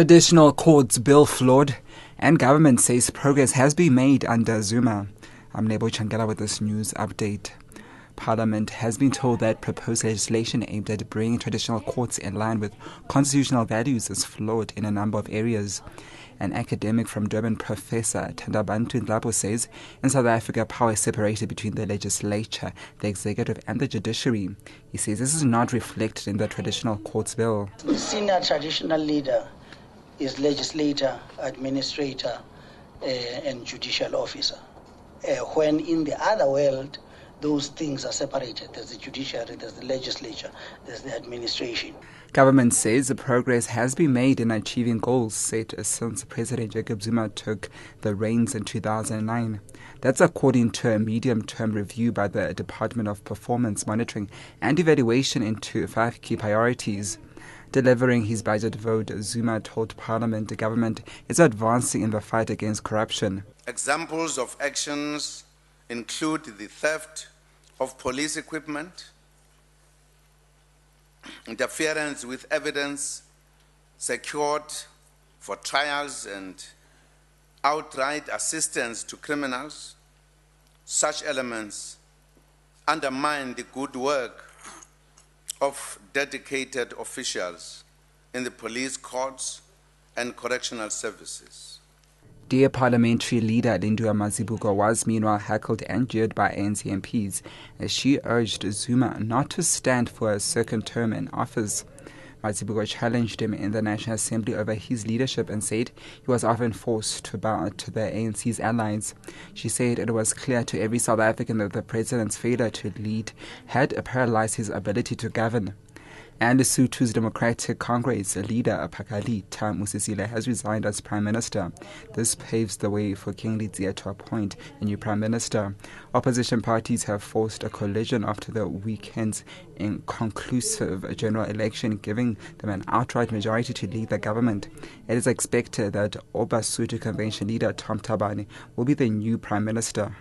Traditional courts bill flawed, and government says progress has been made under Zuma. I'm Nebo Changela with this news update. Parliament has been told that proposed legislation aimed at bringing traditional courts in line with constitutional values is flawed in a number of areas. An academic from Durban, Professor Thandabantu Nhlapo, says in South Africa, power is separated between the Legislature, the Executive and the Judiciary. He says this is not reflected in the traditional courts bill. The senior traditional leader is legislator, administrator, and judicial officer. When in the other world, those things are separated. There's the judiciary, there's the legislature, there's the administration. Government says the progress has been made in achieving goals set since President Jacob Zuma took the reins in 2009. That's according to a medium-term review by the Department of Performance Monitoring and Evaluation into 5 key priorities. Delivering his budget vote, Zuma told Parliament the government is advancing in the fight against corruption. Examples of actions include the theft of police equipment, interference with evidence secured for trials, and outright assistance to criminals. Such elements undermine the good work of dedicated officials in the police courts and correctional services. Dear Parliamentary Leader Lindua Mazibuko was meanwhile heckled and jeered by ANC MPs as she urged Zuma not to stand for a second term in office. Mazibuko challenged him in the National Assembly over his leadership and said he was often forced to bow to the ANC's allies. She said it was clear to every South African that the president's failure to lead had paralyzed his ability to govern. And Lesotho's Democratic Congress leader Pakalitha Mosisile has resigned as Prime Minister. This paves the way for King Legislature to appoint a new Prime Minister. Opposition parties have forced a coalition after the weekend's inconclusive general election, giving them an outright majority to lead the government. It is expected that Obasotho Convention leader Tom Thabane will be the new Prime Minister.